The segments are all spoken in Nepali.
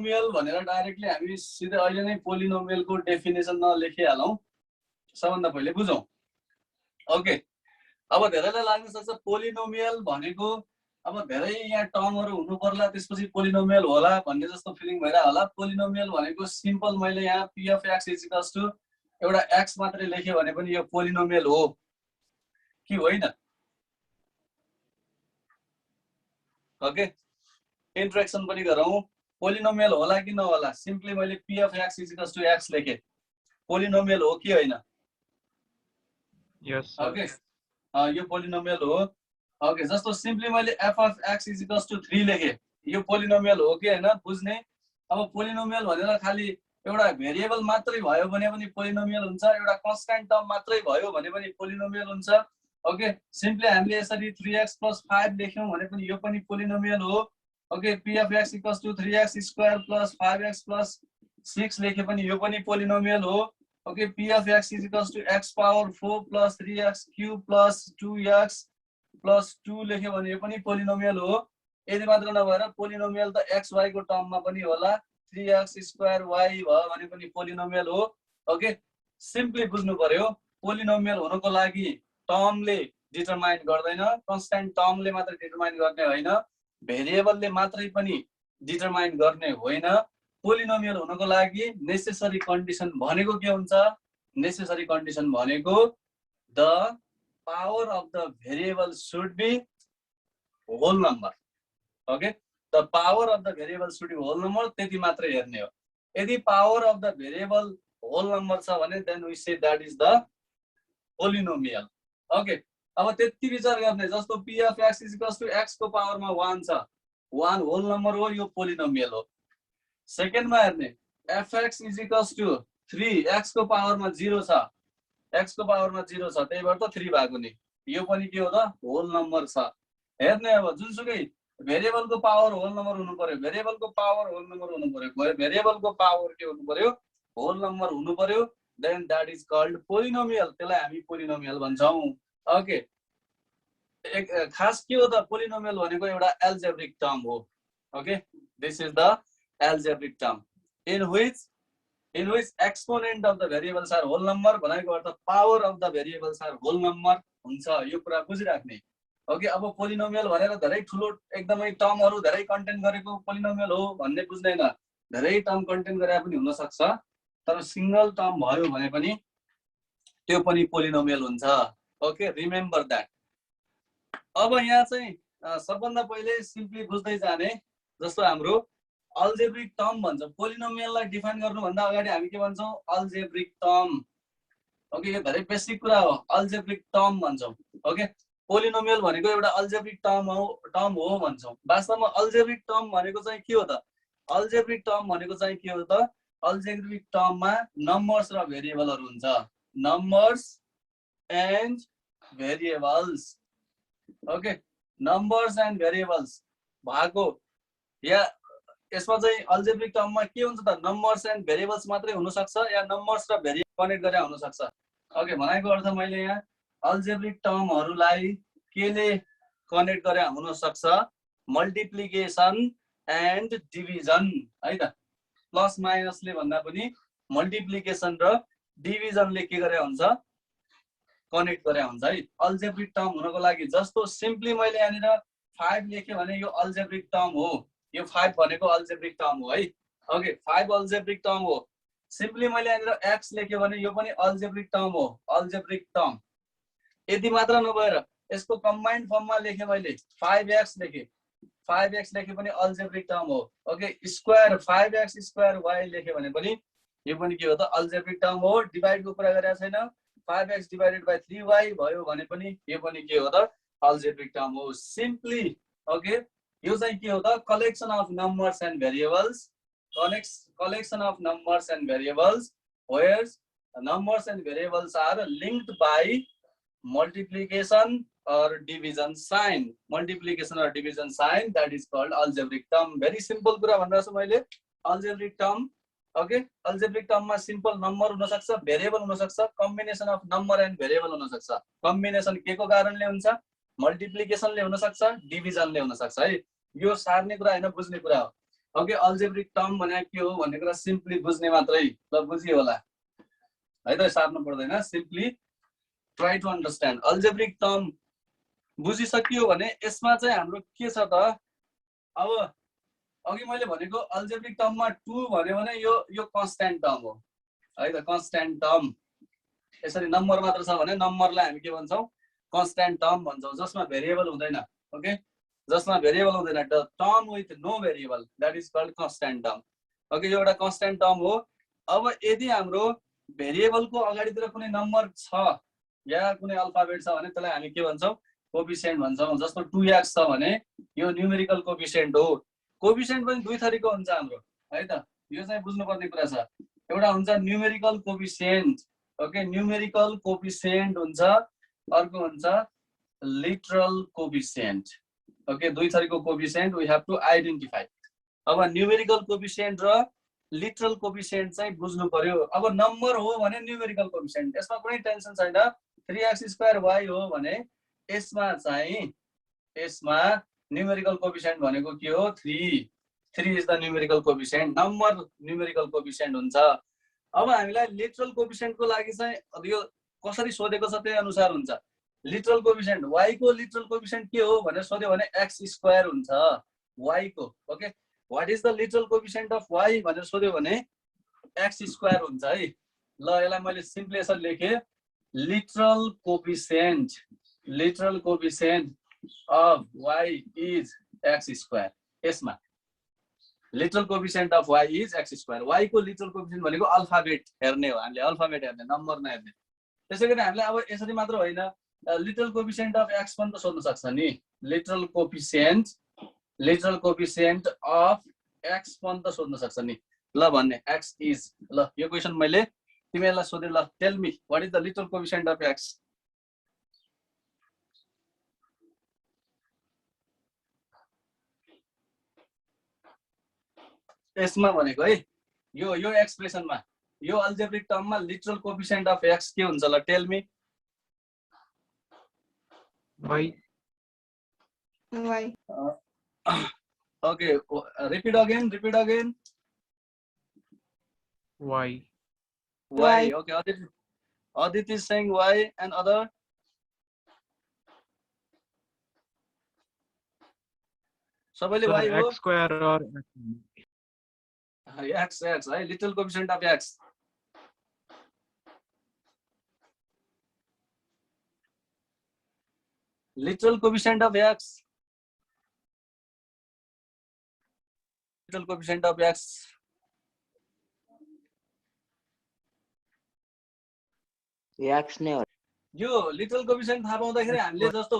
पोलिनोमियल भनेर डाइरेक्टली हामी सिधै अहिले नै पोलिनोमियलको डेफिनेसन नलेखिहालौँ, सबभन्दा पहिले बुझौँ। ओके, अब धेरैलाई लाग्न सक्छ पोलिनोमियल भनेको अब धेरै यहाँ टर्महरू हुनु पर्ला त्यसपछि पोलिनोमियल होला भन्ने जस्तो फिलिङ भइरह होला। पोलिनोमियल भनेको सिम्पल मैले यहाँ P of x equals to एउटा एक्स मात्रै लेख्यो भने पनि यो पोलिनोमियल हो कि होइन? ओके, इन्ट्रेक्सन पनि गरौँ। पोलिनोमियल होला कि नहोला? सिम्पली मैले P of x equals to X लेखेँ, पोलिनोमियल हो कि होइन? यस ओके, यो पोलिनोमियल हो। ओके, जस्तो सिम्पली मैले F of x equals to 3 लेखेँ, यो पोलिनोमियल हो कि होइन? बुझ्ने। अब पोलिनोमियल भनेर खालि एउटा भेरिएबल मात्रै भयो भने पनि पोलिनोमियल हुन्छ, एउटा कन्स्ट्यान्ट टर्म मात्रै भयो भने पनि पोलिनोमियल हुन्छ। ओके, सिम्पली हामीले यसरी 3x + 5 लेख्यौँ भने पनि यो पनि पोलिनोमियल हो। Okay, P of x equals to 3x² + 5x + 6 लेखे पनि यो पनि पोलिनोमियल हो। Okay, P of x equals to x power 4 + 3x³ + 2x + 2 लेख्यो भने यो पनि पोलिनोमियल हो। यदि मात्र नभएर पोलिनोमियल त एक्स वाई को टर्ममा पनि होला, 3x² y भयो भने पनि पोलिनोमियल हो। ओके, सिम्पली बुझ्नु पर्यो पोलिनोमियल हुनको लागि टर्मले डिटरमाइन गर्दैन, कन्स्ट्यान्ट टर्मले मात्र डिटरमाइन गर्ने होइन, भेरिएबलले मात्रै पनि डिटरमाइन गर्ने होइन। पोलिनोमियल हुनको लागि नेसेसरी कन्डिसन भनेको के हुन्छ? नेसेसरी कन्डिसन भनेको the power of the variable should be whole number. Okay, the power of the variable should be whole number, त्यति मात्र हेर्ने हो। यदि power of the variable whole number छ भने then we say that is the polynomial. Okay, अब त्यति विचार गर्ने, जस्तो p of x = x को पावरमा 1 छ, 1 होल नम्बर हो, यो पोलिनोमियल हो। सेकेन्डमा हेर्ने fx = 3, x को पावरमा 0 छ, x को पावरमा 0 छ, त्यही भएर त 3 भएको नि, यो पनि के हो त? होल नम्बर छ। हेर्ने अब जुनसुकै भेरिएबलको पावर होल नम्बर हुनु पर्यो, भेरिएबलको पावर होल नम्बर हुनु पर्यो, भेरिएबलको पावर के हुनु पर्यो? होल नम्बर हुनु पर्यो, then that is called polynomial, त्यसलाई हामी पोलिनोमियल भन्छौं। ओके, एक खास के हो त? पोलिनोमियल भनेको एउटा एल्जेब्रिक टर्म हो। Okay, this is the algebraic term in which exponent of the variables are whole number, भनेको अर्थ power of the variables are whole number हुन्छ, यो कुरा बुझिराख्ने। ओके, अब पोलिनोमियल भनेर धेरै ठुलो एकदमै टर्महरु धेरै कन्टेन्ट गरेको पोलिनोमियल हो भन्ने बुझ्दैन, धेरै टर्म कन्टेन्ट गरे पनि हुन सक्छ, तर सिंगल टर्म भयो भने पनि त्यो पनि पोलिनोमियल हुन्छ। Okay, remember that. अब यहाँ चाहिँ सबभन्दा पहिले सिम्पली बुझ्दै जाने, जस्तो हाम्रो अल्जेब्रिक टर्म भन्छ। पोलिनोमियललाई डिफाइन गर्नु भन्दा अगाडि हामी के भन्छौं? Algebraic term. ओके, यो धेरै बेसिक कुरा हो, अल्जेब्रिक टर्म भन्छौं। ओके, पोलिनोमियल भनेको एउटा अल्जेब्रिक टर्म हो भन्छौं। वास्तवमा अल्जेब्रिक टर्म भनेको चाहिँ के हो त? अल्जेब्रिक टर्म भनेको चाहिँ के हो त? अल्जेब्रिक टर्ममा नम्बर्स र भेरिएबलहरु हुन्छ, numbers and variables. Okay, numbers and variables भएको या यसमा चाहिँ अल्जेब्रिक टर्ममा के हुन्छ त? नम्बर्स एन्ड भेरिएबल्स मात्रै हुन सक्छ या नम्बर्स र भेरिएबल कनेक्ट गरे हुन सक्छ। ओके, भनेको अर्थ मैले यहाँ अल्जेब्रिक टर्महरुलाई केले कनेक्ट गरे हुन सक्छ? मल्टिप्लिकेसन एन्ड डिभिजन, है त? प्लस माइनसले भन्दा पनि मल्टिप्लिकेसन र डिभिजनले के गरे हुन्छ? कनेक्ट गरे हुन्छ है अल्जेब्रिक टर्म हुनको लागि। जस्तो सिम्पली मैले यहाँनिर 5 लेखे भने यो अल्जेब्रिक टर्म हो, यो 5 भनेको अल्जेब्रिक टर्म हो है। ओके, 5 अल्जेब्रिक टर्म हो। सिम्पली मैले यहाँनिर x लेखे भने यो पनि अल्जेब्रिक टर्म हो, अल्जेब्रिक टर्म। यदि मात्र नभएर यसको कम्बाइन्ड फर्ममा लेखे मैले 5x लेखे, 5x लेखे पनि अल्जेब्रिक टर्म हो। ओके, स्क्वायर 5x² y लेखे भने पनि यो पनि के हो त? अल्जेब्रिक टर्म हो। डिवाइड को कुरा गरेको छैन, 5x / 3y भयो भने पनि यो पनि के हो त? अल्जेब्रिक टर्म हो। सिम्पली ओके, यो चाहिँ के हो त? Collection of numbers and variables, collection of numbers and variables where numbers and variables are linked by multiplication or division sign. Multiplication or division sign, that is called algebraic term. Very simple कुरा भनिरहेको छु मैले, algebraic term. Okay, algebraic term मा सिम्पल नम्बर हुन सक्छ, भेरिएबल हुन सक्छ, combination of number and variable हुन सक्छ। कम्बिनेसन के को कारणले हुन्छ? मल्टिप्लिकेसनले हुन सक्छ, डिभिजनले हुन सक्छ है। यो सार्ने कुरा हैन, बुझ्ने कुरा हो। ओके अल्जेब्रिक टर्म भने के हो भन्ने कुरा सिम्पली बुझ्ने मात्रै ल बुझियो होला है त सार्नु पर्दैन simply try to understand algebraic term बुझिसकियो भने यसमा चाहिँ हाम्रो के छ त अब अघि मैले भनेको अल्जेब्रिक टर्ममा 2 भन्यो भने यो कन्स्ट्यान्ट टर्म हो है त कन्स्ट्यान्ट टर्म यसरी नम्बर मात्र छ भने नम्बरलाई हामी के भन्छौं कन्स्ट्यान्ट टर्म भन्छौं जसमा भेरिएबल हुँदैन ओके जसमा भेरिएबल हुँदैन the term with no variable that is called constant term okay यो एउटा कन्स्ट्यान्ट टर्म हो अब यदि हाम्रो भेरिएबलको अगाडितिर कुनै नम्बर छ या कुनै अल्फाबेट छ भने त्यसलाई हामी के भन्छौं कोफिसिएन्ट भन्छौं जस्तो 2x छ भने यो न्यूमेरिकल कोफिसिएन्ट हो कोफिसिएन्ट पनि दुई थरीको हुन्छ हाम्रो है त यो चाहिँ बुझ्नुपर्ने कुरा छ एउटा हुन्छ numerical coefficient okay numerical coefficient हुन्छ अर्को हुन्छ लिटरल कोफिसिएन्ट ओके दुई थरीको coefficient we have to identify अब न्यूमेरिकल कोफिसिएन्ट र लिटरल कोफिसिएन्ट चाहिँ बुझ्नु पर्यो अब नम्बर हो भने न्यूमेरिकल कोफिसिएन्ट यसमा कुनै टेन्सन छैन 3x² हो भने यसमा चाहिँ यसमा न्यूमेरिकल कोफिसिएन्ट भनेको के हो 3 is the numerical coefficient number numerical coefficient हुन्छ अब हामीलाई लिटरल कोफिसिएन्टको लागि चाहिँ यो कसरी सोधेको छ त्यही अनुसार हुन्छ लिटरल कोफिसिएन्ट y को लिटरल कोफिसिएन्ट के हो भनेर सोध्यो भने x² हुन्छ y को okay what is the literal coefficient of y भनेर सोध्यो भने x² हुन्छ है ल यसलाई मैले सिम्पली यसरी लेखे literal coefficient of y is x² यसमा literal coefficient of y is x² y को लिटरल कोफिसिएन्ट भनेको अल्फाबेट हेर्ने हो हामीले अल्फाबेट हेर्ने नम्बर नहेर्ने त्यसैगरी हामीले अब यसरी मात्र होइन लिटरल कोफिसिएन्ट अफ x पनि त सोध्न सक्छ नि लिटरल कोफिसिएन्ट अफ x पनि त सोध्न सक्छ नि ल भन्ने x इज ल यो क्वेशन मैले तिमीहरुलाई सोधे ल tell me what is the literal coefficient of x यसमा भनेको है यो एक्सप्रेसनमा यो अल्जेब्रिक टर्ममा लिटरल कोफिसिएन्ट अफ x के हुन्छ ल tell me y okay repeat again y okay Adit is saying y and other सबैले y हो x² or x है literal coefficient of x literal coefficient of x literal coefficient of x x नै हो यो लिटरल कोफिसिएन्ट थाहा पाउँदाखेरि हामीले जस्तो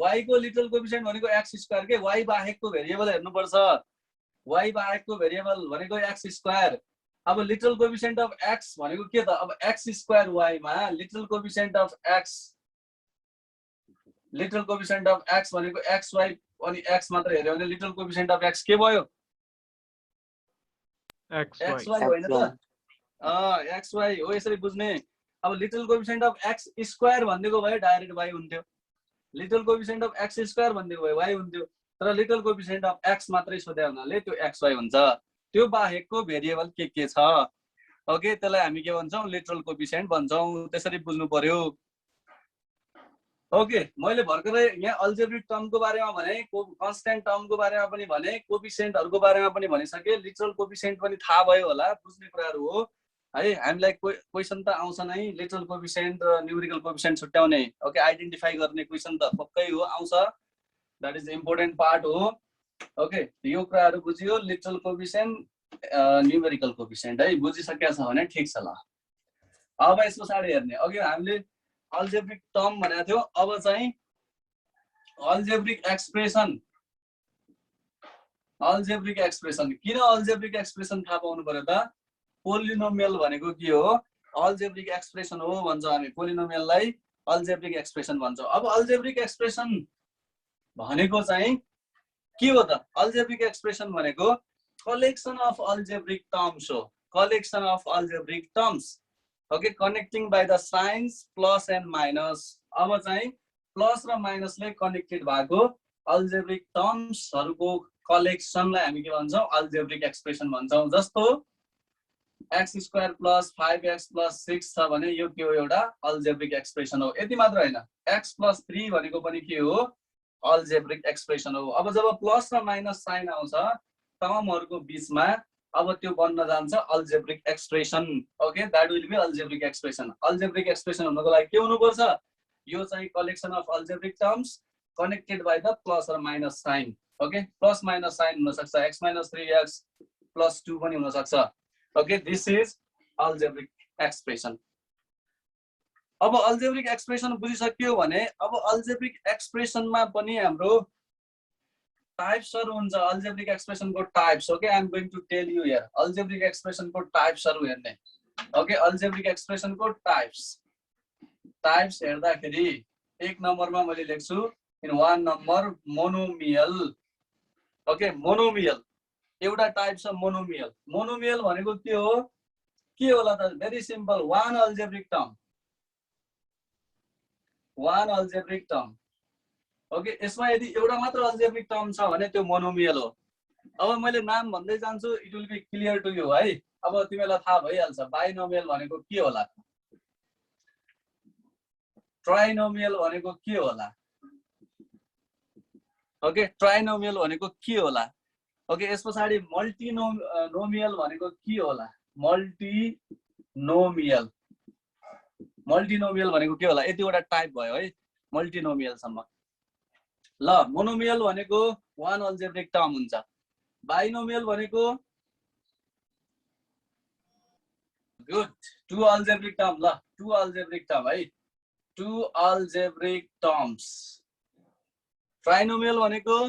y को लिटरल कोफिसिएन्ट भनेको x² के y बाहेकको भेरिएबल हेर्नुपर्छ y बाहेकको भेरिएबल भनेको x²। अब लिटरल कोफिसिएन्ट अफ x भनेको के त अब x² y मा लिटरल कोफिसिएन्ट अफ x भनेको xy अनि x मात्र हेर्यो भने लिटरल कोफिसिएन्ट अफ x के भयो xy होइन त xy हो यसरी बुझ्ने अब लिटरल कोफिसिएन्ट अफ x² भन्नेको भए डाइरेक्ट y हुन्थ्यो लिटरल कोफिसिएन्ट अफ x² भन्नेको भए y हुन्थ्यो तर लिटरल कोफिसिएन्ट अफ x मात्रै सोधे हुनाले त्यो xy हुन्छ त्यो बाहेकको भेरिएबल के छ ओके त्यसलाई हामी के भन्छौं लिटरल कोफिसिएन्ट भन्छौं त्यसरी बुझ्नु पर्यो ओके मैले भर्खरै यहाँ अल्जेब्रिक टर्मको बारेमा भने कन्स्ट्यान्ट टर्मको बारेमा पनि भने कोफिसिएन्टहरुको बारेमा पनि भनिसके लिटरल कोफिसिएन्ट पनि थाहा भयो होला बुझ्ने कुराहरु हो है हामीलाई क्वेशन त आउँछ नै लिटरल कोफिसिएन्ट र न्यूमेरिकल कोफिसिएन्ट छुट्याउने ओके आइडेन्टिफाई गर्ने क्वेशन त पक्कै हो आउँछ दैट इज इम्पोर्टेन्ट पार्ट हो ओके यो कुराहरु बुझियो लिटरल कोफिसिएन्ट न्यूमेरिकल कोफिसिएन्ट है बुझिसकेका छ भने ठीक छ ल अब यसको साडी हेर्ने अघि हामीले अल्जेब्रिक टर्म भनेको थियो अब चाहिँ अल्जेब्रिक एक्सप्रेसन किन अल्जेब्रिक एक्सप्रेसन थाहा पाउनु पर्यो त पोलिनोमियल भनेको के हो अल्जेब्रिक एक्सप्रेसन हो भन्छौं हामी पोलिनोमियललाई अल्जेब्रिक एक्सप्रेसन भन्छौं अब अल्जेब्रिक एक्सप्रेसन भनेको चाहिँ के हो त अल्जेब्रिक एक्सप्रेसन भनेको कलेक्सन अफ अल्जेब्रिक टर्म्स हो collection of algebraic terms okay connecting by the signs plus and minus अब चाहिँ प्लस र माइनसले कनेक्टेड भएको अल्जेब्रिक टर्म्सहरुको कलेक्सनलाई हामी के भन्छौँ अल्जेब्रिक एक्सप्रेसन भन्छौँ। जस्तो x² + 5x + 6 छ भने यो के हो एउटा अल्जेब्रिक एक्सप्रेसन हो। यति मात्र हैन, x + 3 भनेको पनि के हो अल्जेब्रिक एक्सप्रेसन हो। अब जब प्लस र माइनस साइन आउँछ टर्महरुको बीचमा अब त्यो बन्न जान्छ algebraic expression. Okay, that will be algebraic expression. Algebraic expression हुनको लागि के हुनु पर्छ, यो चाहिँ collection of algebraic terms connected by the plus र minus sign. Okay, plus minus sign हुन सक्छ, x - 3x + 2 पनि हुन सक्छ। Okay, this is algebraic expression. अब अल्जेब्रिक एक्सप्रेसन बुझिसक्यो भने अब अल्जेब्रिक एक्सप्रेसनमा पनि हाम्रो टाइप्सहरु हुन्छ। अल्जेब्रिक एक्सप्रेसनको types. Okay, I am going to tell you here algebraic एक्सप्रेसनको टाइप्सहरु हेर्ने। ओके, अल्जेब्रिक एक्सप्रेसनको टाइप्स हेर्दाखेरि एक नम्बरमा मैले लेख्छु in 1 number monomial. Okay, monomial एउटा टाइप छ मोनोमियल। मोनोमियल भनेको के हो, के होला त, very simple, one algebraic term. Okay, यसमा यदि एउटा मात्र अल्जेब्रिक टर्म छ भने त्यो मोनोमियल हो। अब मैले नाम भन्दै जान्छु, it will be clear to you है। अब तिमीलाई थाहा भइहाल्छ बाइनोमियल भनेको के होला, ट्राइनोमियल भनेको के होला। ओके, ट्राइनोमियल भनेको के होला। ओके, यस पछाडि मल्टिनोमियल भनेको के होला, मल्टिनोमियल भनेको के होला। यतिवटा टाइप भयो है मल्टिनोमियल सम्म। ल, मोनोमियल भनेको वान अल्जेब्रिक टर्म हुन्छ। बाइनोमियल भनेको गुड टु अल्जेब्रिक टर्म। ल, टु अल्जेब्रिक टर्म है, टु अल्जेब्रिक टर्म्स। ट्राइनोमियल भनेको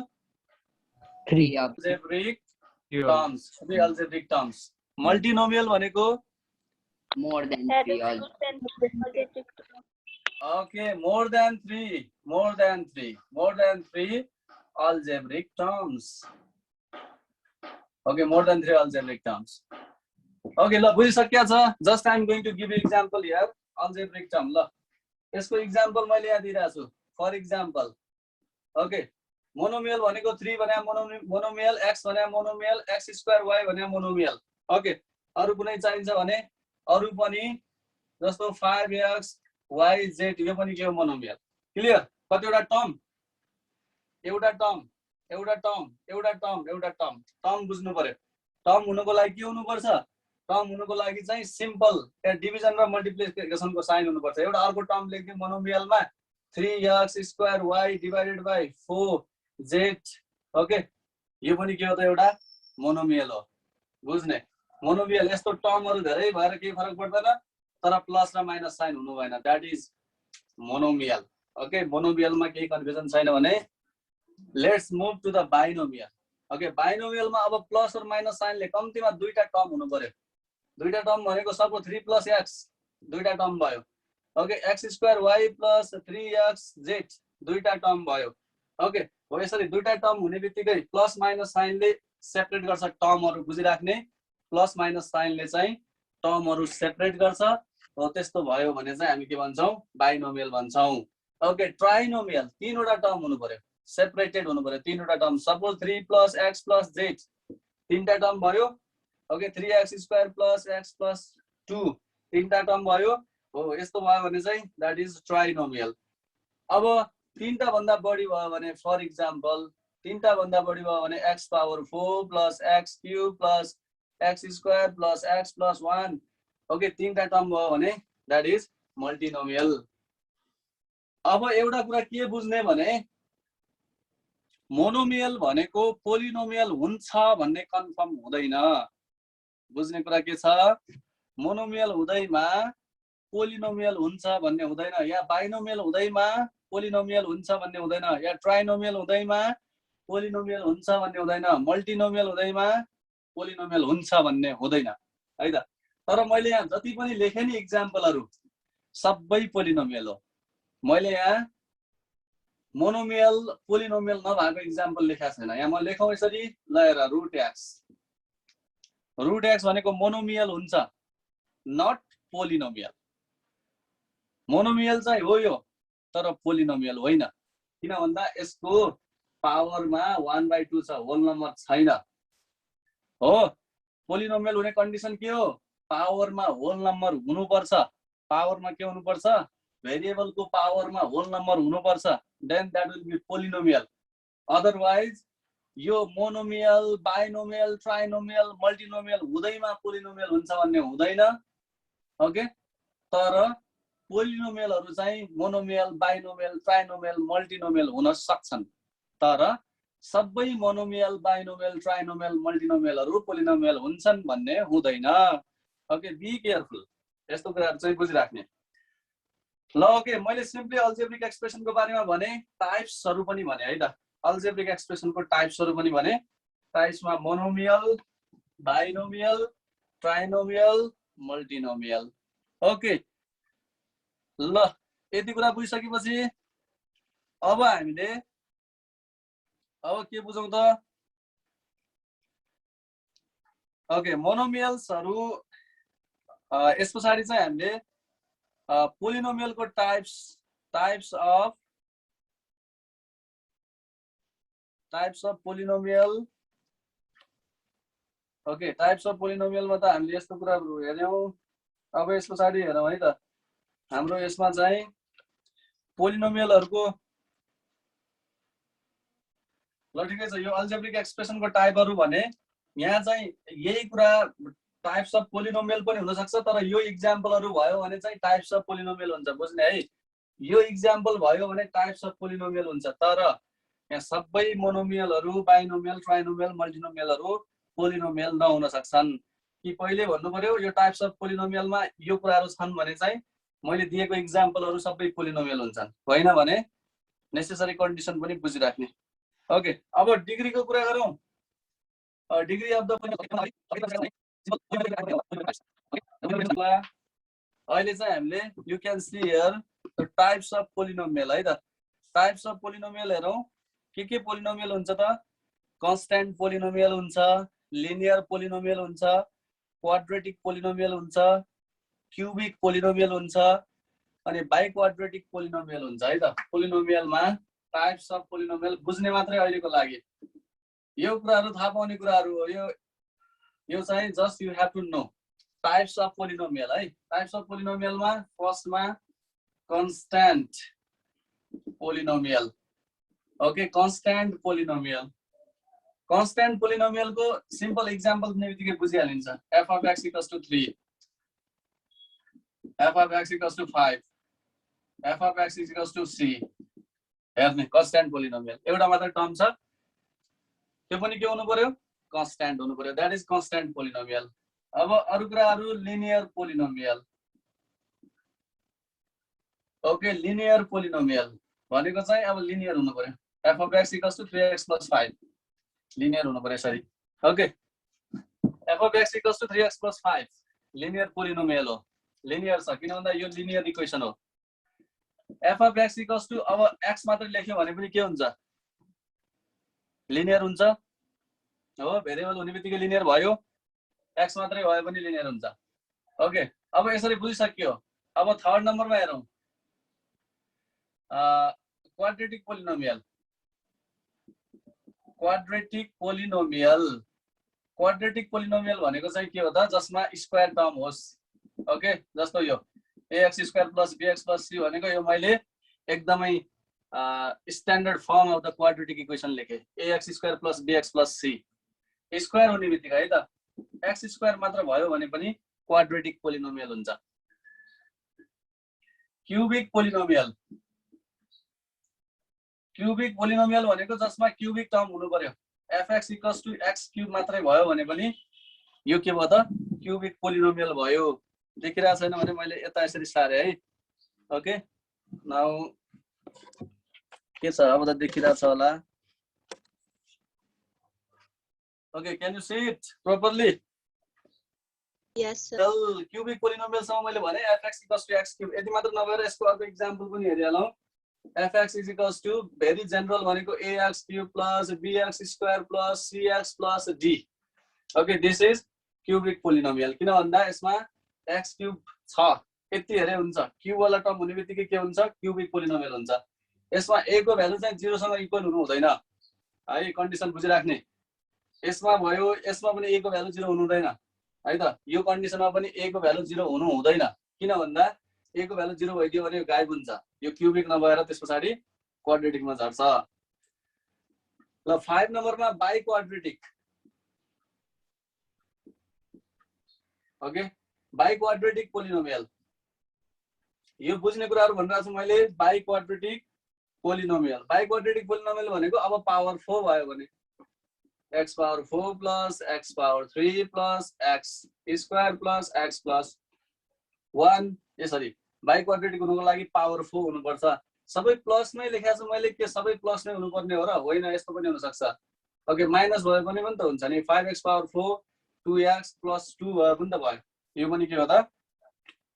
3 अल्जेब्रिक टर्म्स, 3 अल्जेब्रिक टर्म्स। मल्टिनोमियल भनेको more than 3 okay, more than 3 algebraic terms. Okay, more than 3 algebraic terms. Okay, ल बुझिसक्या छ। Just I am going to give you example here algebraic term. ल, यसको एक्जाम्पल मैले यहाँ दिइरहेको छु। फर एक्जाम्पल, ओके, मोनोमियल भनेको 3 भने मोनोमियल, x भने मोनोमियल, x² y भने मोनोमियल। ओके, अरु कुनै चाहिन्छ भने अरु पनि, जस्तो 5x y z यो पनि के हो मोनोमियल। क्लियर। कतिवटा टर्म, एउटा टर्म बुझ्नु पर्यो। टर्म हुनुको लागि के हुनु पर्छ, टर्म हुनुको लागि चाहिँ सिम्पल त्यहाँ डिभिजन र मल्टिप्लिकेसनको साइन हुनु पर्छ। एउटा अर्को टर्म लेख्दियौ मोनोमियलमा 3x² y divided by 4z। Okay, यो पनि के हो त, एउटा मोनोमियल हो। बुझ्ने, मोनोमियल यस्तो टर्महरु धेरै भएर केही फरक पर्दैन, तर प्लस र माइनस साइन हुनु भएन, दैट इज मोनोमियल। ओके, मोनोमियलमा केही कन्फ्युजन छैन भने let's move to the binomial. Okay, बाइनोमियलमा अब प्लस र माइनस साइनले कम्तीमा दुईटा टर्म हुनु पर्यो। दुईटा टर्म भनेको सबको 3 + x दुईटा टर्म भयो। Okay, x² y + 3x z दुईटा टर्म भयो। ओके, हो यसरी दुईटा टर्म हुने बित्तिकै प्लस माइनस साइनले सेपरेट गर्छ टर्महरु। बुझिराख्ने, प्लस माइनस साइनले चाहिँ टर्महरु सेपरेट गर्छ। हो त्यस्तो भयो भने चाहिँ हामी के भन्छौं, बाइनोमियल भन्छौं। ओके, ट्राइनोमियल तीनवटा टर्म हुनु पर्यो, सेपरेटेड हुनु पर्यो तीनवटा टर्म। सपोज 3 + x + z तीनटा टर्म भयो। ओके, 3x² + x + 2 तीनटा टर्म भयो। हो यस्तो भयो भने चाहिँ दैट इज ट्राइनोमियल। अब तीनटा भन्दा बढी भयो भने, फर एक्जाम्पल तीनटा भन्दा बढी भयो भने x⁴ + x³ + x² + x + 1। Okay, तीनटा टर्म भयो भने दैट इज मल्टिनोमियल। अब एउटा कुरा के बुझ्ने भने मोनोमियल भनेको पोलिनोमियल हुन्छ भन्ने कन्फर्म हुँदैन। बुझ्ने कुरा के छ, मोनोमियल हुँदैमा पोलिनोमियल हुन्छ भन्ने हुँदैन, या बाइनोमियल हुँदैमा पोलिनोमियल हुन्छ भन्ने हुँदैन, या ट्राइनोमियल हुँदैमा पोलिनोमियल हुन्छ भन्ने हुँदैन, मल्टिनोमियल हुँदैमा पोलिनोमियल हुन्छ भन्ने हुँदैन है त। तर मैले यहाँ जति पनि लेखे नि एक्जाम्पलहरु सबै पोलिनोमियल हो। मैले यहाँ मोनोमियल पोलिनोमियल नभएको एक्जाम्पल लेखेको छैन। यहाँ म लेखौँ यसरी, ल हेर, √x भनेको मोनोमियल हुन्छ, नट पोलिनोमियल। मोनोमियल चाहिँ हो यो, तर पोलिनोमियल होइन। किन भन्दा यसको पावरमा 1/2 छ, होल नम्बर छैन हो। पोलिनोमियल हुने कन्डिसन के हो? पावरमा होल नम्बर हुनुपर्छ। पावरमा के हुनुपर्छ? भेरिएबलको पावरमा होल नम्बर हुनुपर्छ, then that will be polynomial. Otherwise यो मोनोमियल, बाइनोमियल, ट्राइनोमियल, मल्टिनोमियल हुँदैमा पोलिनोमियल हुन्छ भन्ने हुँदैन। ओके, तर पोलिनोमियलहरू चाहिँ मोनोमियल, बाइनोमियल, ट्राइनोमियल, मल्टिनोमियल हुन सक्छन्, तर सबै मोनोमियल, बाइनोमियल, ट्राइनोमियल, मल्टिनोमियलहरू पोलिनोमियल हुन्छन् भन्ने हुँदैन। ओके, बी केयरफुल, यस्तो कुराहरू चाहिँ बुझिराख्ने। ल ओके, मैले सिम्पली अल्जेब्रिक एक्सप्रेसनको बारेमा भने, टाइप्सहरू पनि भने है त। अल्जेब्रिक एक्सप्रेसनको टाइप्सहरू पनि भने, टाइप्समा मोनोमियल, बाइनोमियल, ट्राइनोमियल, मल्टिनोमियल। ओके, ल यति कुरा बुझिसकेपछि अब हामीले अब के बुझौँ त? ओके, मोनोमियल्सहरू यस पछाडि चाहिँ हामीले पोलिनोमियलको types of polynomial. Okay, types of पोलिनोमियलमा त हामीले यस्तो कुराहरू हेर्यौँ। अब यस पछाडि हेरौँ है त। हाम्रो यसमा चाहिँ पोलिनोमियलहरूको, ल ठिकै छ, यो अल्जेब्रिक एक्सप्रेसनको टाइपहरू भने यहाँ चाहिँ यही कुरा टाइप्स अफ पोलिनोमियल पनि हुन सक्छ, तर यो इक्जाम्पलहरू भयो भने चाहिँ टाइप्स अफ पोलिनोमियल हुन्छ, बुझ्ने है। यो इक्जाम्पल भयो भने टाइप्स अफ पोलिनोमियल हुन्छ, तर यहाँ सबै मोनोमियलहरू, बाइनोमियल, ट्राइनोमियल, मल्टिनोमियलहरू पोलिनोमियल नहुन सक्छन्। कि पहिले भन्नु पर्यो यो टाइप्स अफ पोलिनोमियलमा यो कुराहरू छन् भने चाहिँ मैले दिएको इक्जाम्पलहरू सबै पोलिनोमियल हुन्छन्, होइन भने नेसेसरी कन्डिसन पनि बुझिराख्ने। ओके, अब डिग्रीको कुरा गरौँ। डिग्री अफ द अहिले चाहिँ हामीले you can see here the types of polynomial है त। टाइप्स अफ पोलिनोमियल हेरौँ, के पोलिनोमियल हुन्छ त? कन्स्ट्यान्ट पोलिनोमियल हुन्छ, लिनियर पोलिनोमियल हुन्छ, क्वाड्रेटिक पोलिनोमियल हुन्छ, क्युबिक पोलिनोमियल हुन्छ, अनि बाइ क्वाड्रेटिक पोलिनोमियल हुन्छ है त। पोलिनोमियलमा टाइप्स अफ पोलिनोमियल बुझ्ने मात्रै अहिलेको लागि, यो कुराहरू थाहा पाउने कुराहरू हो। यो चाहिँ just you have to know types of polynomial है। टाइप्स अफ पोलिनोमियलमा फर्स्टमा constant polynomial. Okay, constant polynomial. Constant पोलिनोमियलको सिम्पल इक्जाम्पल दिने बित्तिकै बुझिहालिन्छ। F of x equals to 3, F of x equals to 5, F of x equals to C. हेर्ने कन्स्ट्यान्ट पोलिनोमियल एउटा मात्र टर्म छ, त्यो पनि के हुनु पर्यो? कन्स्ट्यान्ट हुनु पर्यो, द्याट इज कन्स्ट्यान्ट पोलिनोमियल। अब अरु कुराहरू linear polynomial. Okay, linear polynomial भनेको चाहिँ अब लिनियर हुनु पर्यो। F of x equals to 3x + 5 linear हुनु पर्यो यसरी। Okay, F of x equals to 3x + 5 linear polynomial हो। लिनियर छ किन भन्दा यो लिनियर इक्वेसन हो। F of x equals to अब एक्स मात्र लेख्यो भने पनि के हुन्छ? लिनियर हुन्छ हो। भेरिएबल हुने बित्तिकै लिनियर भयो, एक्स मात्रै भयो पनि लिनियर हुन्छ। ओके, अब यसरी बुझिसकियो। अब थर्ड नम्बरमा हेरौँ, quadratic polynomial. Quadratic polynomial, quadratic polynomial भनेको चाहिँ के हो त? जसमा स्क्वायर टर्म होस्। ओके, जस्तो यो ax² + bx + c भनेको यो मैले एकदमै standard form of the quadratic equation लेखेँ। ax² + bx + c स्क्वायर हुने बित्तिकै है त x² मात्र भयो भने पनि क्वाड्रेटिक पोलिनोमियल हुन्छ। क्युबिक पोलिनोमियल, क्युबिक पोलिनोमियल भनेको जसमा क्युबिक टर्म हुनु पर्यो। fx = x³ मात्रै भयो भने पनि यो के भयो त? क्युबिक पोलिनोमियल भयो। देखिरहेको छैन भने मैले यता यसरी सारे है। ओके, नाउ के छ? अब त देखिरहेको छ होला। Okay, can you see it properly? Yes, sir. क्युबिक पोलिनोमियलसँग मैले भने fx = x³। यति मात्र नभएर यसको अर्को इक्जाम्पल पनि हेरिहालौँ। fx = भेरी जेनरल भनेको ax³ + bx² + cx + d। Okay, this is cubic polynomial. किन भन्दा यसमा x³ छ, यति हेरे हुन्छ। क्युब वाला टर्म हुने बित्तिकै के हुन्छ? क्युबिक पोलिनोमियल हुन्छ। यसमा a को भ्यालु चाहिँ 0 सँग इक्वल हुनु हुँदैन। है कन्डिसन बुझिराख्ने यसमा भयो यसमा पनि a को भ्यालु 0 हुनु हुँदैन है त यो कन्डिसनमा पनि a को भ्यालु 0 हुनु हुँदैन किन भन्दा a को भ्यालु 0 भइदियो भने यो गायब हुन्छ यो क्युबिक नभएर त्यसपछि क्वाड्रेटिकमा झर्छ ल 5 नम्बरमा biquadratic okay biquadratic polynomial यो बुझ्ने कुराहरु भनिरहेको छु मैले बाइ क्वाड्रेटिक पोलिनोमियल भनेको अब पावर 4 भयो भने x power 4 plus x power 3 plus x square plus x plus 1 यसरी बाइ क्वाड्रेटिक हुनुको लागि पावर 4 हुनुपर्छ सबै प्लस मै लेखेको छु मैले के सबै प्लस नै हुनुपर्ने हो र होइन यस्तो पनि हुन सक्छ ओके माइनस भयो भने पनि त हुन्छ नि 5x power 4 2x plus 2 भयो पनि त भयो यो पनि के हो त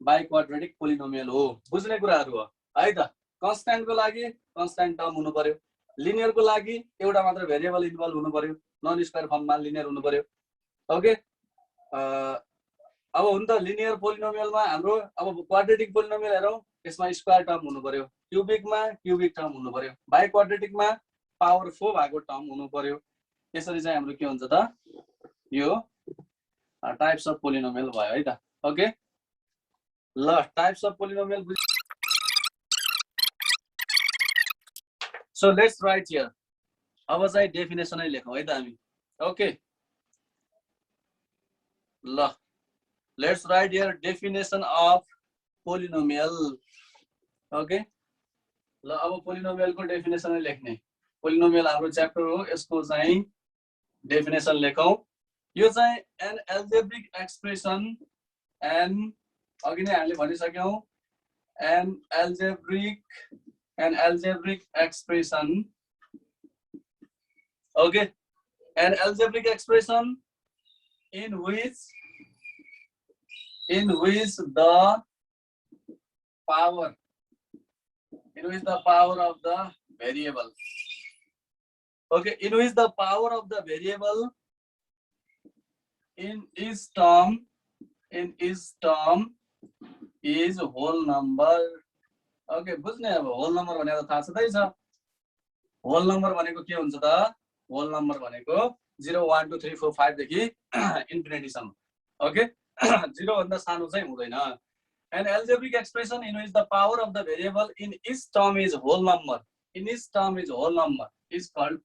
बाइ क्वाड्रेटिक पोलिनोमियल हो बुझ्ने कुराहरु हो है त कन्स्ट्यान्ट को लागि कन्स्ट्यान्ट टर्म हुनु पर्यो लिनियर को लागि एउटा मात्र भेरिएबल इन्भल्भ हुनु पर्यो नन स्क्वायर फर्ममा लिनियर हुनु पर्यो ओके अब हुन त लिनियर पोलिनोमियलमा हाम्रो अब क्वाड्रेटिक पोलिनोमियल हेरौं यसमा स्क्वायर टर्म हुनु पर्यो क्युबिकमा क्युबिक टर्म हुनु पर्यो बाइ क्वाड्रेटिकमा पावर 4 भएको टर्म हुनु पर्यो यसरी चाहिँ हाम्रो के हुन्छ त यो टाइप्स अफ पोलिनोमियल भयो है त ओके ल types of polynomial so let's write here अब चाहिँ डेफिनेसन नै लेखौं है त हामी ओके ल let's write here definition of polynomial okay ल अब पोलिनोमियल को डेफिनेसन नै लेख्ने पोलिनोमियल हाम्रो च्याप्टर हो यसको चाहिँ डेफिनेसन लेखौं यो चाहिँ एन एल्जेब्रिक एक्सप्रेसन एन अघि नै हामीले भनिसक्यौं an algebraic expression okay an algebraic expression in which the power of the variable okay in which the power of the variable in each term is whole number okay बुझ्ने अब whole number भनेको थाहा छँदै छ whole number भनेको के हुन्छ त होल नम्बर भनेको 0 1 2 3 4 5 देखि इन्फिनिटी सम्म ओके 0 भन्दा सानो चाहिँ हुँदैन an algebraic expression in which the power of the variable in each term is whole number is called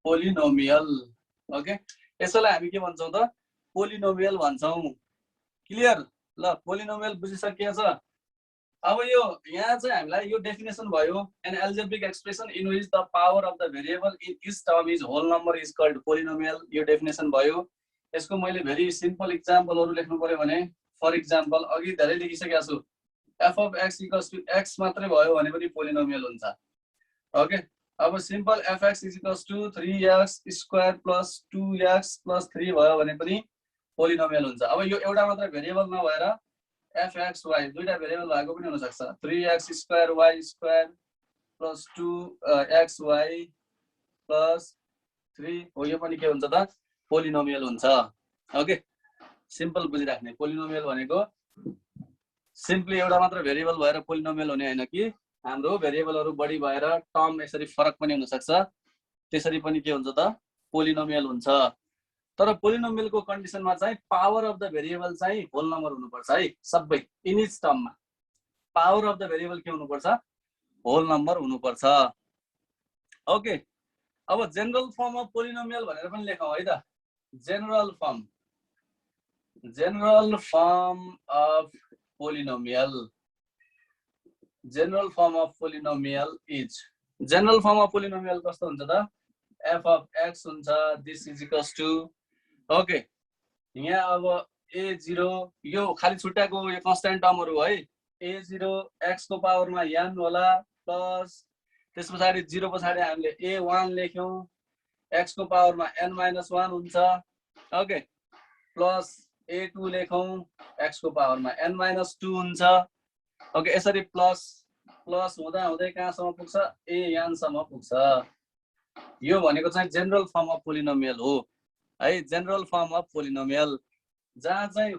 polynomial okay यसैलाई हामी के भन्छौं त पोलिनोमियल भन्छौं क्लियर ल पोलिनोमियल बुझिसकिएछ अब यो यहाँ चाहिँ हामीलाई यो डेफिनेसन भयो an algebraic expression in which the power of the variable in each term is whole number is called polynomial यो डेफिनेसन भयो यसको मैले भेरी सिम्पल एक्जाम्पलहरु लेख्नु पर्यो भने फर एक्जाम्पल अघि धेरै लेखिसकेको छु f of x equals to x मात्रै भयो भने पनि पोलिनोमियल हुन्छ ओके अब simple fx equals to 3x square plus 2x plus 3 भयो भने पनि पोलिनोमियल हुन्छ अब यो एउटा मात्र भेरिएबल नभएर fxy दुईटा भेरिएबल भएको पनि हुन सक्छ 3x square y square plus 2xy plus 3 हो यो पनि के हुन्छ त पोलिनोमियल हुन्छ ओके सिम्पल बुझिराख्ने पोलिनोमियल भनेको सिम्पली एउटा मात्र भेरिएबल भएर पोलिनोमियल हुने हैन कि हाम्रो भेरिएबलहरु बढी भएर टर्म यसरी फरक पनि हुन सक्छ त्यसरी पनि के हुन्छ त पोलिनोमियल हुन्छ तर पोलिनोमियलको कन्डिसनमा चाहिँ पावर अफ द भेरिएबल चाहिँ होल नम्बर हुनुपर्छ है सबै इन ईच टर्ममा पावर अफ द भेरिएबल के हुनुपर्छ होल नम्बर हुनुपर्छ ओके अब जनरल फर्म अफ पोलिनोमियल भनेर पनि लेखौं है त general form of polynomial general form of polynomial is general form of polynomial कस्तो हुन्छ त f of x हुन्छ this is equals to okay यहाँ अब a0 यो खाली छुट्याएको यो कन्स्ट्यान्ट टर्महरु है a0 x को पावरमा n होला प्लस त्यसपछि 0 पछाडी हामीले a1 लेख्यौं x को पावरमा n - 1 हुन्छ ओके प्लस a2 लेखौं x को पावरमा n - 2 हुन्छ ओके यसरी प्लस प्लस हुँदा हुँदै कहाँसम्म पुग्छ an सम्म पुग्छ यो भनेको चाहिँ जनरल फर्म अफ पोलिनोमियल हो है जनरल फर्म अफ पोलिनोमियल जहाँ चाहिँ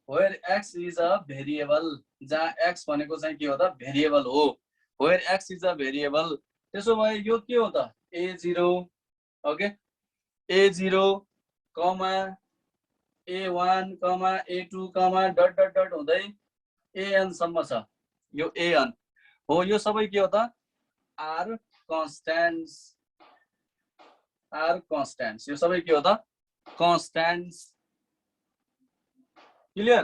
where x is a variable जहाँ x भनेको चाहिँ के हो त भेरिएबल हो where x is a variable. त्यसो भए यो के हो त a0 ओके a0 कमा a1 कमा a2 कमा डट डट डट हुँदै an सम्म छ यो an हो यो सबै के हो त r constants यो सबै के हो त constants क्लियर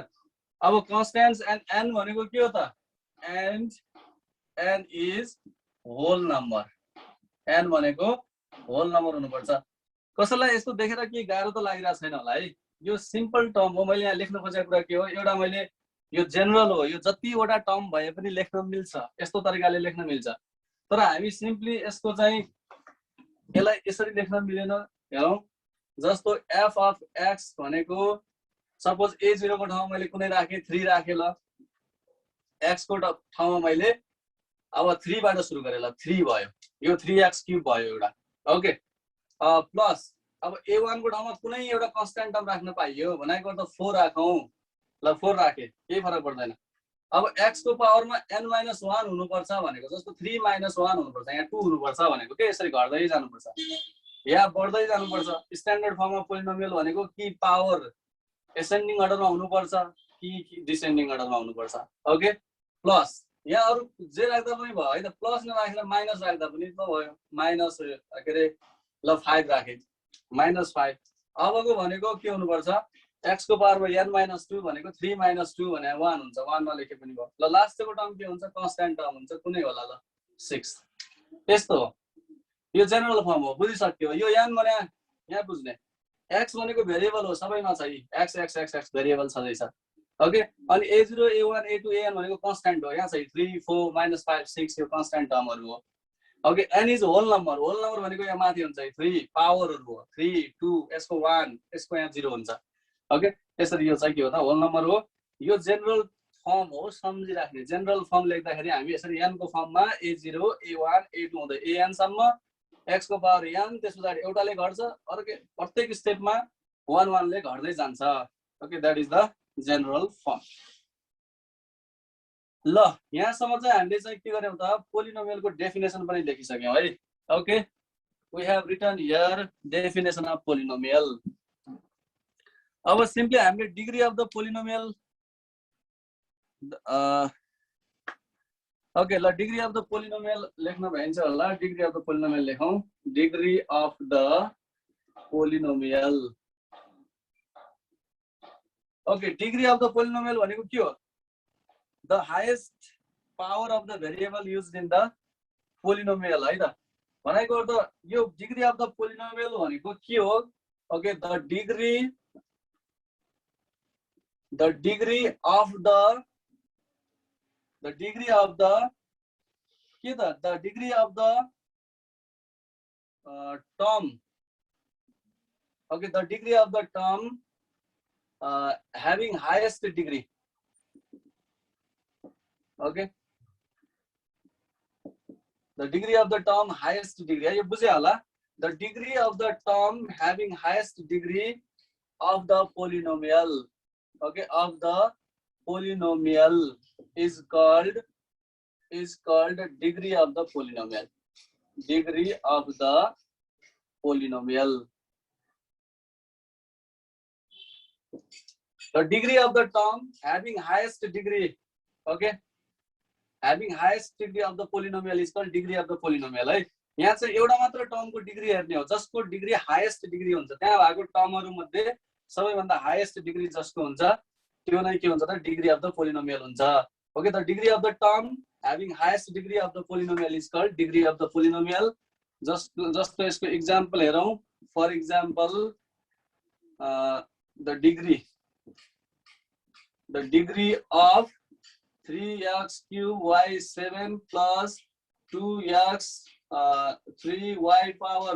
अब constants and n भनेको के हो त and n is whole number n भनेको whole number हुनुपर्छ कसैलाई यस्तो देखेर के गाह्रो त लागिरा छैन होला है यो सिम्पल टर्म हो मैले यहाँ लेख्न खोजेको कुरा के हो एउटा मैले यो जेनरल हो यो जतिवटा टर्म भए पनि लेख्न मिल्छ यस्तो तरिकाले लेख्न मिल्छ तर हामी सिम्पली यसको चाहिँ यसलाई यसरी लेख्न मिलेन हेरौं जस्तो f of x भनेको सपोज a0 को ठाउँमा मैले कुनै राखे 3 राखे ल x को ठाउँमा मैले अब 3 बाट सुरु गरे ल 3 भयो यो 3x क्यूब भयो एउटा ओके प्लस अब a1 को ठाउँमा कुनै एउटा कन्स्ट्यान्ट टर्म राख्न पाइयो भनेको त 4 राखौं ल 4 राखे केही फरक पर्दैन अब x को पावरमा n - 1 हुनुपर्छ भनेको जस्तो 3 - 1 हुनुपर्छ यहाँ 2 हुनुपर्छ भनेको के यसरी घट्दै जानुपर्छ या बढ्दै जानुपर्छ स्ट्यान्डर्ड फर्ममा पोलिनोमियल भनेको कि पावर एसेन्डिङ अर्डरमा हुनुपर्छ कि डिसेन्डिङ अर्डरमा हुनुपर्छ ओके प्लस यहाँ अरु जे राख्दा पनि भयो है त प्लस नराखेर माइनस राख्दा पनि त भयो माइनस के रे ल 5 राखे -5 अबको भनेको के हुनुपर्छ x को पावरमा n - 2 भनेको 3 - 2 भने 1 हुन्छ 1 मा लेखे पनि भयो ल लास्टको टर्म के हुन्छ कन्स्ट्यान्ट टर्म हुन्छ कुनै होला ल 6 त्यस्तो हो यो जेनरल फर्म हो बुझिसक्यो यो n भने यहाँ बुझ्ने x भनेको भेरिएबल हो सबैमा छ x x x x variable छदै छ ओके अनि a0 a1 a2 an भनेको कन्स्ट्यान्ट हो यहाँ छ 3 4 -5 6 यो कन्स्ट्यान्ट टर्महरु हो okay n is whole number भनेको यहाँ माथि हुन्छ 3 पावरहरु हो 3 2 यसको 1 यसको यहाँ 0 हुन्छ ओके त्यसरी यो चाहिँ के हो त होल नम्बर हो यो जेनरल फर्म हो सम्झिराख्ने जेनरल फर्म लेख्दाखेरि हामी यसरी n को फर्ममा a0 a1 a2 हुँदै an सम्म x को पावर n त्यसपछि एउटाले घट्छ अर्को प्रत्येक स्टेपमा 1 1 ले घट्दै जान्छ okay that is the general form ल यहाँसम्म चाहिँ हामीले चाहिँ के गर्यौं त पोलिनोमियलको डेफिनेसन पनि लेखिसक्यौं है okay we have written here definition of polynomial अब सिम्पली हामीले degree of the polynomial okay ल डिग्री अफ द पोलिनोमियल लेख्न भइन्छ होला डिग्री अफ द पोलिनोमियल लेखौं degree of the polynomial okay degree of the polynomial भनेको के हो the highest power of the variable used in the polynomial है त भनेको अर्थ यो डिग्री अफ द पोलिनोमियल भनेको के हो okay the degree of the के त the degree of the term okay the degree of the term having highest degree okay the degree of the term highest degree यो बुझ्यो होला the degree of the term having highest degree of the polynomial okay of the polynomial is called degree of the polynomial the degree of the term having highest degree okay having highest degree of the polynomial is called degree of the polynomial है यहाँ चाहिँ एउटा मात्र टर्मको डिग्री हेर्ने हो जसको डिग्री हाईएस्ट डिग्री हुन्छ त्यहाँ भएको टर्महरु मध्ये सबैभन्दा हाईएस्ट डिग्री जसको हुन्छ त्यो नै के हुन्छ त डिग्री अफ द पोलिनोमियल हुन्छ okay the degree of the term having highest degree of the polynomial is called degree of the polynomial जस्तो यसको एग्जाम्पल हेरौं for example the degree of 3x cube y7 plus 2x 3y power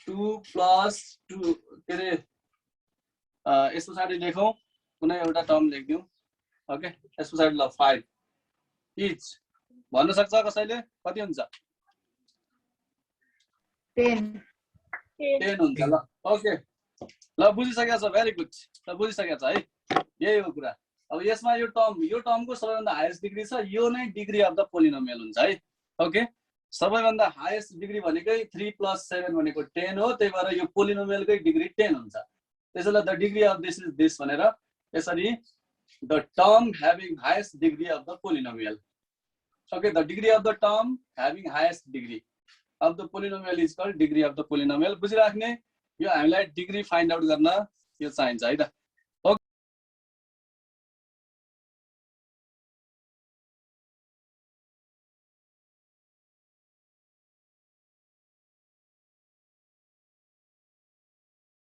2 plus 2 के रे यसको साथै लेखौं कुनै एउटा टर्म लेख्दियौ ओके यसको साथै ल 5 इच भन्न सक्छ कसैले कति हुन्छ 10 हुन्छ ल ओके ल बुझिसकेको छ भेरी गुड ल बुझिसकेको छ है यही हो कुरा अब यसमा यो टर्मको सबैभन्दा हाईएस्ट डिग्री छ, यो नै डिग्री अफ द पोलिनोमियल हुन्छ है। ओके, सबैभन्दा हाईएस्ट डिग्री भनेकै 3 + 7 भनेको 10 हो, त्यही भएर यो पोलिनोमियलकै डिग्री 10 हुन्छ। त्यसैले the degree of this is this भनेर यसरी the term having highest degree of the polynomial. Okay, the degree of the term having highest degree of the polynomial is called degree of the polynomial. बुझिराख्ने, यो हामीलाई डिग्री फाइन्ड आउट गर्न यो चाहिन्छ है त।